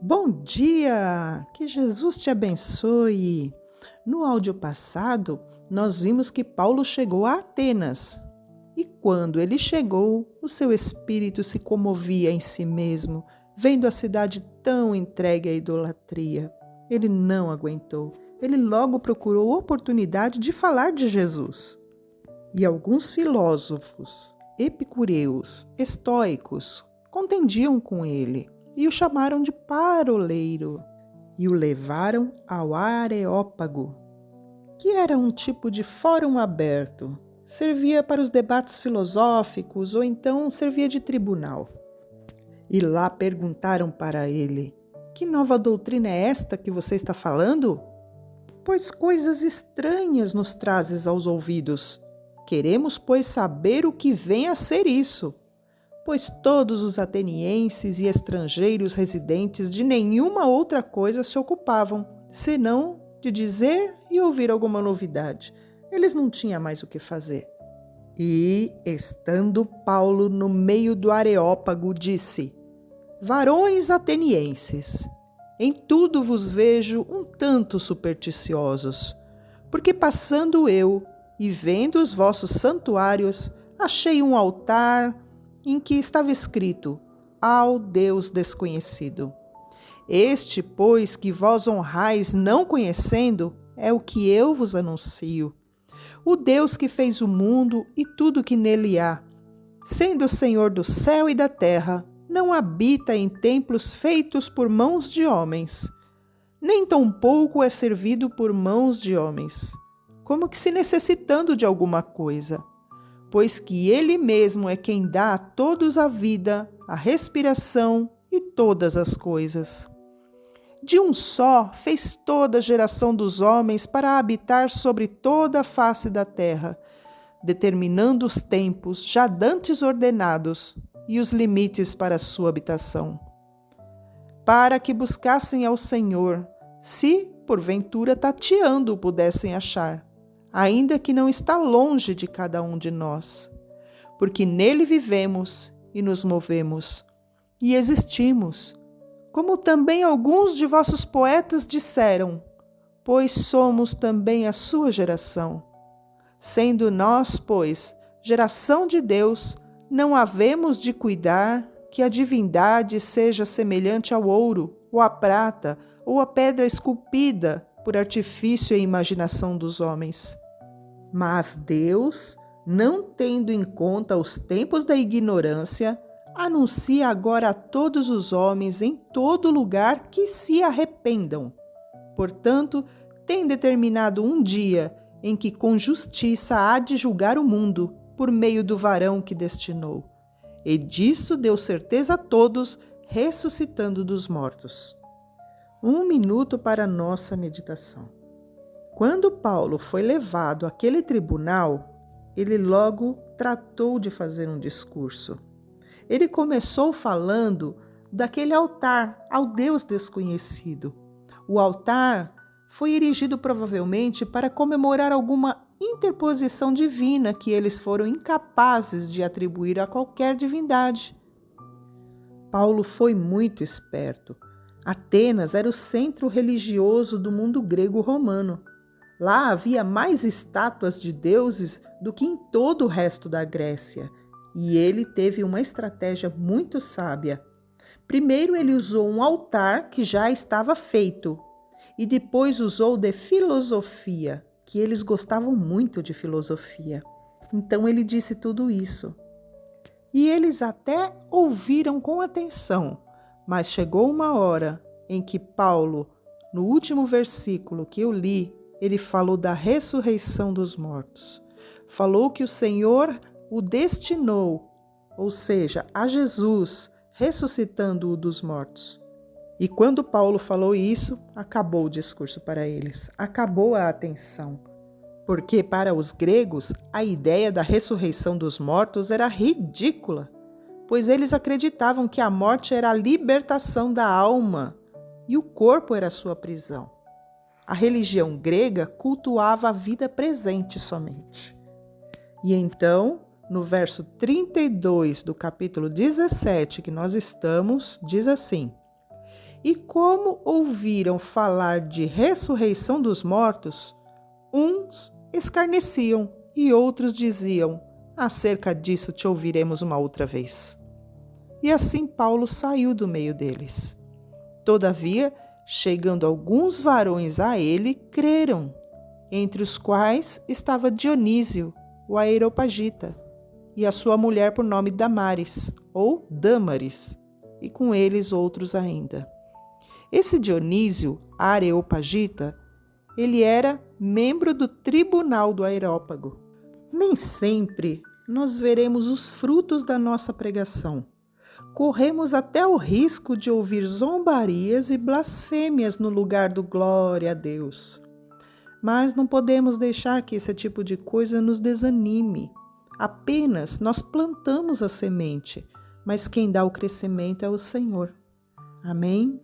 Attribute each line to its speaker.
Speaker 1: Bom dia! Que Jesus te abençoe! No áudio passado, nós vimos que Paulo chegou a Atenas. E quando ele chegou, o seu espírito se comovia em si mesmo, vendo a cidade tão entregue à idolatria. Ele não aguentou. Ele logo procurou oportunidade de falar de Jesus. E alguns filósofos, epicureus, estoicos, contendiam com ele e o chamaram de paroleiro e o levaram ao Areópago, que era um tipo de fórum aberto. Servia para os debates filosóficos ou então servia de tribunal. E lá perguntaram para ele: que nova doutrina é esta que você está falando? Pois coisas estranhas nos trazes aos ouvidos. Queremos, pois, saber o que vem a ser isso. Pois todos os atenienses e estrangeiros residentes de nenhuma outra coisa se ocupavam, senão de dizer e ouvir alguma novidade. Eles não tinham mais o que fazer. E, estando Paulo no meio do Areópago, disse: varões atenienses, em tudo vos vejo um tanto supersticiosos, porque passando eu e vendo os vossos santuários, achei um altar em que estava escrito: ao Deus desconhecido. Este, pois, que vós honrais não conhecendo, é o que eu vos anuncio. O Deus que fez o mundo e tudo que nele há, sendo o Senhor do céu e da terra, não habita em templos feitos por mãos de homens, nem tampouco é servido por mãos de homens, como que se necessitando de alguma coisa, pois que ele mesmo é quem dá a todos a vida, a respiração e todas as coisas. De um só fez toda a geração dos homens para habitar sobre toda a face da terra, determinando os tempos já dantes ordenados e os limites para a sua habitação, para que buscassem ao Senhor, se, porventura, tateando o pudessem achar, ainda que não está longe de cada um de nós, porque nele vivemos e nos movemos, e existimos, como também alguns de vossos poetas disseram, pois somos também a sua geração. Sendo nós, pois, geração de Deus, não havemos de cuidar que a divindade seja semelhante ao ouro, ou à prata, ou à pedra esculpida por artifício e imaginação dos homens. Mas Deus, não tendo em conta os tempos da ignorância, anuncia agora a todos os homens em todo lugar que se arrependam. Portanto, tem determinado um dia em que com justiça há de julgar o mundo por meio do varão que destinou. E disso deu certeza a todos, ressuscitando dos mortos. 1 minuto para nossa meditação. Quando Paulo foi levado àquele tribunal, ele logo tratou de fazer um discurso. Ele começou falando daquele altar ao Deus desconhecido. O altar foi erigido provavelmente para comemorar alguma interposição divina que eles foram incapazes de atribuir a qualquer divindade. Paulo foi muito esperto. Atenas era o centro religioso do mundo grego-romano. Lá havia mais estátuas de deuses do que em todo o resto da Grécia, e ele teve uma estratégia muito sábia. Primeiro ele usou um altar que já estava feito, e depois usou de filosofia, que eles gostavam muito de filosofia. Então ele disse tudo isso. E eles até ouviram com atenção, mas chegou uma hora em que Paulo, no último versículo que eu li, ele falou da ressurreição dos mortos. Falou que o Senhor o destinou, ou seja, a Jesus, ressuscitando-o dos mortos. E quando Paulo falou isso, acabou o discurso para eles, acabou a atenção. Porque para os gregos, a ideia da ressurreição dos mortos era ridícula, pois eles acreditavam que a morte era a libertação da alma e o corpo era a sua prisão. A religião grega cultuava a vida presente somente. E então, no verso 32 do capítulo 17 que nós estamos, diz assim: E como ouviram falar de ressurreição dos mortos, uns escarneciam e outros diziam: acerca disso te ouviremos uma outra vez. E assim Paulo saiu do meio deles. Todavia, chegando alguns varões a ele, creram, entre os quais estava Dionísio, o Areopagita, e a sua mulher por nome Damaris, ou Dâmaris, e com eles outros ainda. Esse Dionísio Areopagita, ele era membro do tribunal do Areópago. Nem sempre nós veremos os frutos da nossa pregação. Corremos até o risco de ouvir zombarias e blasfêmias no lugar do glória a Deus. Mas não podemos deixar que esse tipo de coisa nos desanime. Apenas nós plantamos a semente, mas quem dá o crescimento é o Senhor. Amém?